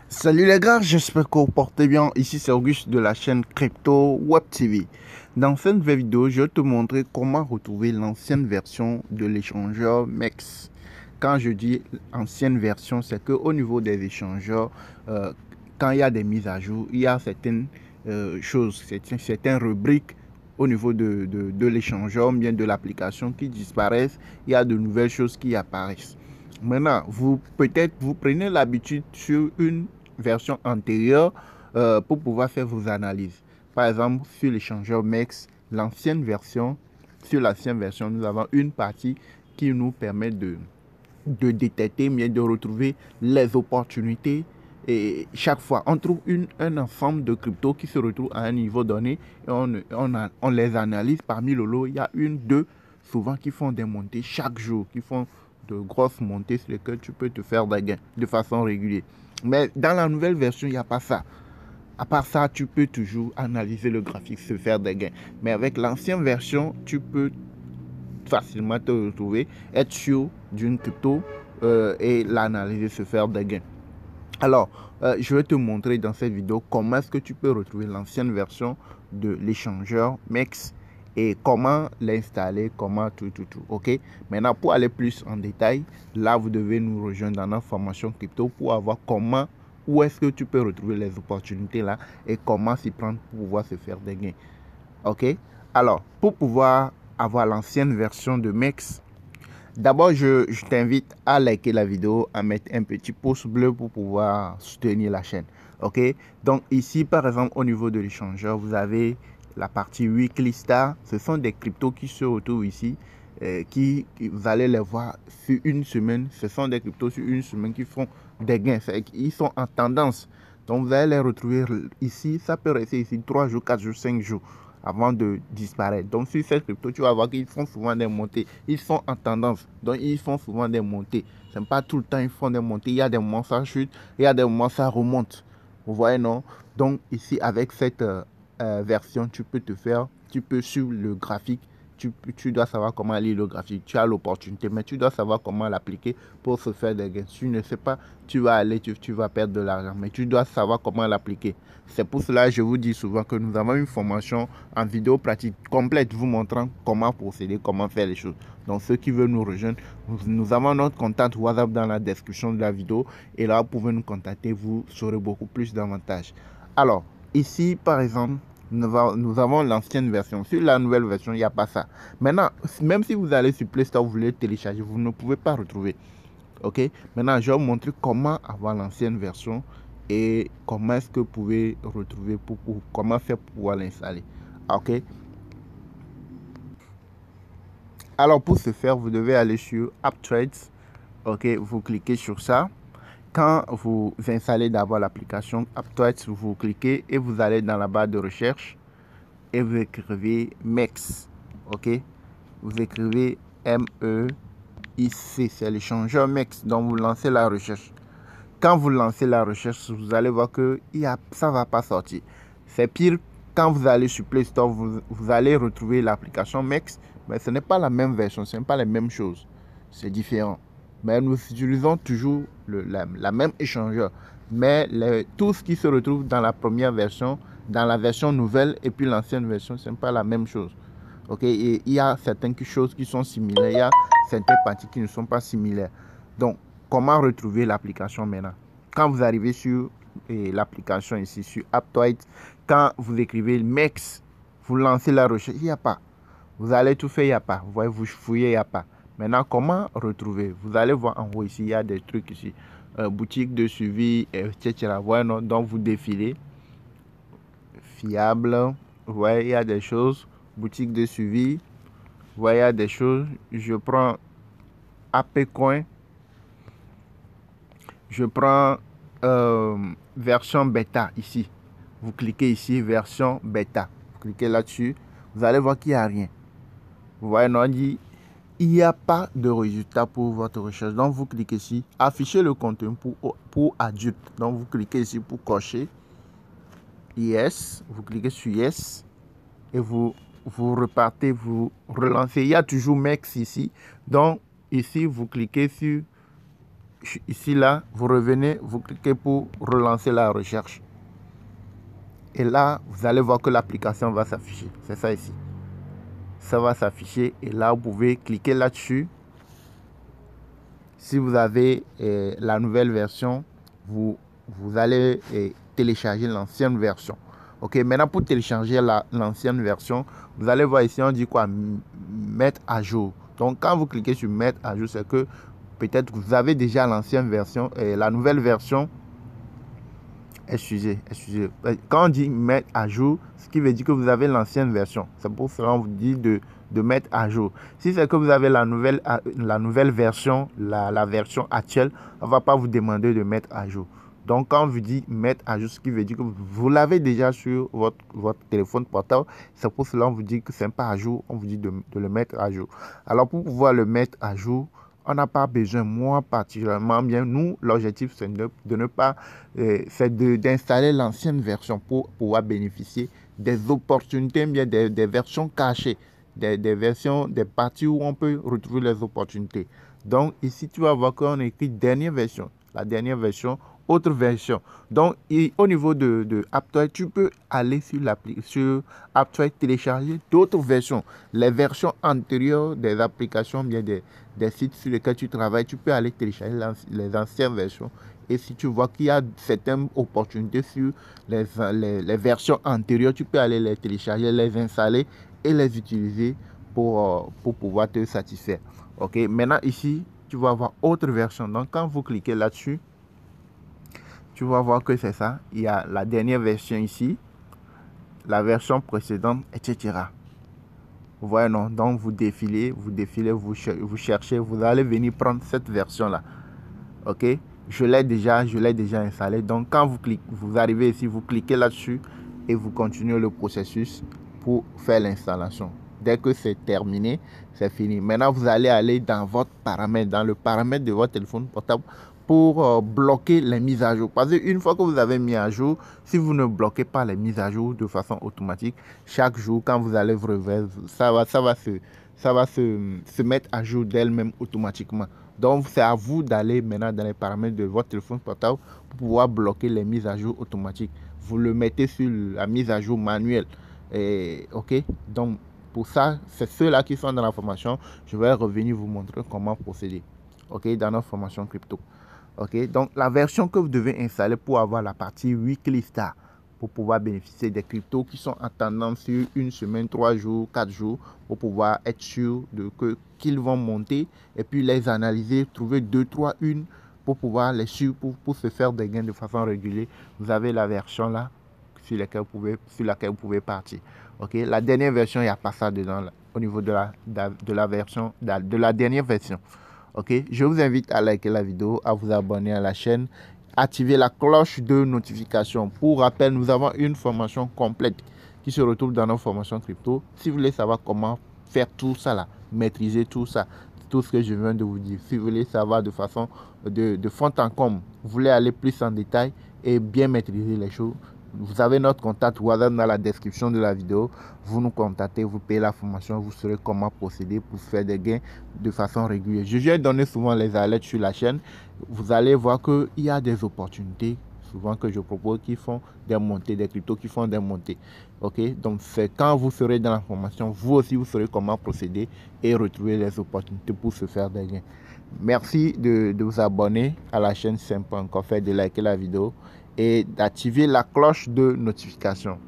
Salut les gars, j'espère que vous portez bien. Ici c'est Auguste de la chaîne Crypto Web TV. Dans cette nouvelle vidéo, je vais te montrer comment retrouver l'ancienne version de l'échangeur MEX. Quand je dis ancienne version, c'est qu'au niveau des échangeurs, quand il y a des mises à jour, il y a certaines choses, certaines rubriques au niveau de l'échangeur, bien de l'application qui disparaissent. Il y a de nouvelles choses qui apparaissent. Maintenant, peut-être vous prenez l'habitude sur une version antérieure pour pouvoir faire vos analyses. Par exemple, sur l'échangeur MEX, sur l'ancienne version, nous avons une partie qui nous permet de détecter, mais de retrouver les opportunités. Et chaque fois, on trouve un ensemble de cryptos qui se retrouvent à un niveau donné et on les analyse. Parmi le lot, il y a une, deux, souvent qui font des montées chaque jour, qui font de grosses montées sur lesquelles tu peux te faire des gains de façon régulière. Mais dans la nouvelle version, il n'y a pas ça. À part ça, tu peux toujours analyser le graphique, se faire des gains. Mais avec l'ancienne version, tu peux facilement te retrouver, être sûr d'une crypto et l'analyser, se faire des gains. Alors, je vais te montrer dans cette vidéo comment est-ce que tu peux retrouver l'ancienne version de l'échangeur MEX et comment l'installer, comment tout. Ok. Maintenant, pour aller plus en détail, là, vous devez nous rejoindre dans notre formation crypto pour avoir où est-ce que tu peux retrouver les opportunités là et comment s'y prendre pour pouvoir se faire des gains. Ok. Alors, pour pouvoir avoir l'ancienne version de MEX, d'abord, je t'invite à liker la vidéo, à mettre un petit pouce bleu pour pouvoir soutenir la chaîne. Ok. Donc ici, par exemple, au niveau de l'échangeur, vous avez la partie Weekly Star. Ce sont des cryptos qui se retrouvent ici, vous allez les voir sur une semaine. Ce sont des cryptos sur une semaine qui font des gains. Ils sont en tendance. Donc vous allez les retrouver ici. Ça peut rester ici 3 jours, 4 jours, 5 jours avant de disparaître. Donc sur ces cryptos, tu vas voir qu'ils font souvent des montées. Ils sont en tendance. Donc ils font souvent des montées. Ce n'est pas tout le temps ils font des montées. Il y a des moments ça chute, il y a des moments ça remonte. Vous voyez, non? Donc ici, avec cette version, tu peux suivre le graphique. Tu dois savoir comment lire le graphique. Tu as l'opportunité, mais tu dois savoir comment l'appliquer pour se faire des gains. Si tu ne sais pas, tu vas aller, tu vas perdre de l'argent, mais tu dois savoir comment l'appliquer. C'est pour cela que je vous dis souvent que nous avons une formation en vidéo pratique complète vous montrant comment procéder, comment faire les choses. Donc ceux qui veulent nous rejoindre, nous avons notre contact WhatsApp dans la description de la vidéo et là vous pouvez nous contacter, vous saurez beaucoup plus d'avantages. Alors ici par exemple, nous avons l'ancienne version. Sur la nouvelle version, il n'y a pas ça. Maintenant, même si vous allez sur Play Store, vous voulez télécharger, vous ne pouvez pas retrouver. Ok. Maintenant, je vais vous montrer comment avoir l'ancienne version et comment est-ce que vous pouvez retrouver comment faire pour pouvoir l'installer. Ok. Alors pour ce faire, vous devez aller sur AppTrades. Ok. Vous cliquez sur ça. Quand vous installez d'abord l'application AppTrades, vous cliquez et vous allez dans la barre de recherche et vous écrivez MEX. Ok. Vous écrivez MEIC. C'est l'échangeur MEX. Donc vous lancez la recherche. Quand vous lancez la recherche, vous allez voir que ça ne va pas sortir. C'est pire quand vous allez sur Play Store, vous allez retrouver l'application MEX, mais ce n'est pas la même version, ce n'est pas les mêmes choses. C'est différent. Mais nous utilisons toujours la même échangeur. Mais tout ce qui se retrouve dans la première version, dans la version nouvelle et puis l'ancienne version, ce n'est pas la même chose. Ok, et il y a certaines choses qui sont similaires, il y a certaines parties qui ne sont pas similaires. Donc, comment retrouver l'application maintenant? Quand vous arrivez sur l'application ici, sur AppTrades, quand vous écrivez MEX, vous lancez la recherche, il n'y a pas. Vous allez tout faire, il n'y a pas. Vous voyez, vous fouillez, il n'y a pas. Maintenant, comment retrouver? Vous allez voir en haut ici, il y a des trucs ici. Boutique de suivi, etc. Voilà, donc vous défilez. Fiable. Vous voyez, il y a des choses. Boutique de suivi. Vous voyez, il y a des choses. Je prends AppCoin. Je prends version bêta ici. Vous cliquez ici, version bêta. Vous cliquez là-dessus. Vous allez voir qu'il n'y a rien. Vous voyez, on dit il n'y a pas de résultat pour votre recherche. Donc, vous cliquez ici. Afficher le contenu pour adultes. Donc, vous cliquez ici pour cocher. Yes. Vous cliquez sur Yes. Et vous repartez, vous relancez. Il y a toujours MEX ici. Donc, ici, vous cliquez sur ici, là, vous revenez, vous cliquez pour relancer la recherche. Et là, vous allez voir que l'application va s'afficher. C'est ça ici. Ça va s'afficher et là, vous pouvez cliquer là-dessus. Si vous avez la nouvelle version, vous allez télécharger l'ancienne version. Ok, maintenant pour télécharger l'ancienne version, vous allez voir ici, on dit quoi? Mettre à jour. Donc quand vous cliquez sur mettre à jour, c'est que peut-être vous avez déjà l'ancienne version et la nouvelle version. Excusez. Quand on dit mettre à jour, ce qui veut dire que vous avez l'ancienne version. C'est pour cela qu'on vous dit de mettre à jour. Si c'est que vous avez la nouvelle version, la version actuelle, on ne va pas vous demander de mettre à jour. Donc, quand on vous dit mettre à jour, ce qui veut dire que vous l'avez déjà sur votre téléphone portable, c'est pour cela qu'on vous dit que ce n'est pas à jour, on vous dit de le mettre à jour. Alors, pour pouvoir le mettre à jour, on n'a pas besoin, moi particulièrement bien, nous, l'objectif c'est de ne pas, c'est d'installer l'ancienne version pour pouvoir bénéficier des opportunités, bien des versions cachées, des versions, des parties où on peut retrouver les opportunités. Donc ici, tu vas voir qu'on écrit dernière version, la dernière version, autre version. Donc au niveau de AppToy, tu peux aller sur AppToy, télécharger d'autres versions, les versions antérieures des applications, bien des sites sur lesquels tu travailles. Tu peux aller télécharger les anciennes versions. Et si tu vois qu'il y a certaines opportunités sur les versions antérieures, tu peux aller les télécharger, les installer et les utiliser pour pouvoir te satisfaire. Ok, maintenant ici, tu vas avoir autre version. Donc quand vous cliquez là-dessus, tu vas voir que c'est ça. Il y a la dernière version ici, la version précédente, etc. Vous voyez, non? Donc vous défilez, vous cherchez, vous allez venir prendre cette version-là. Ok? Je l'ai déjà installé. Donc quand vous arrivez ici, vous cliquez là-dessus et vous continuez le processus pour faire l'installation. Dès que c'est terminé, c'est fini. Maintenant, vous allez aller dans votre paramètre, dans le paramètre de votre téléphone portable pour bloquer les mises à jour. Parce qu'une fois que vous avez mis à jour, si vous ne bloquez pas les mises à jour de façon automatique, chaque jour, quand vous allez vous réveiller, ça va se mettre à jour d'elle-même automatiquement. Donc, c'est à vous d'aller maintenant dans les paramètres de votre téléphone portable pour pouvoir bloquer les mises à jour automatiques. Vous le mettez sur la mise à jour manuelle. Et, ok, donc pour ça, c'est ceux-là qui sont dans la formation. Je vais revenir vous montrer comment procéder. Ok, dans notre formation crypto. Ok, donc la version que vous devez installer pour avoir la partie Weekly Star, pour pouvoir bénéficier des cryptos qui sont en tendance sur une semaine, 3 jours, 4 jours, pour pouvoir être sûr qu'ils vont monter et puis les analyser, trouver 2, 3, 1 pour pouvoir les suivre, pour se faire des gains de façon régulière. Vous avez la version là sur laquelle vous pouvez partir. Ok, la dernière version, il n'y a pas ça dedans là, au niveau de la dernière version. Ok, je vous invite à liker la vidéo, à vous abonner à la chaîne, activer la cloche de notification. Pour rappel, nous avons une formation complète qui se retrouve dans nos formations crypto. Si vous voulez savoir comment faire tout ça là, maîtriser tout ça, tout ce que je viens de vous dire, si vous voulez savoir de façon de fond en comble, vous voulez aller plus en détail et bien maîtriser les choses, vous avez notre contact WhatsApp dans la description de la vidéo. Vous nous contactez, vous payez la formation, vous saurez comment procéder pour faire des gains de façon régulière. Je vais donner souvent les alertes sur la chaîne. Vous allez voir qu'il y a des opportunités souvent que je propose qui font des montées, des cryptos qui font des montées. Ok, donc c'est quand vous serez dans la formation, vous aussi vous saurez comment procéder et retrouver les opportunités pour se faire des gains. Merci de vous abonner à la chaîne si ce n'est pas encore fait, de liker la vidéo et d'activer la cloche de notification.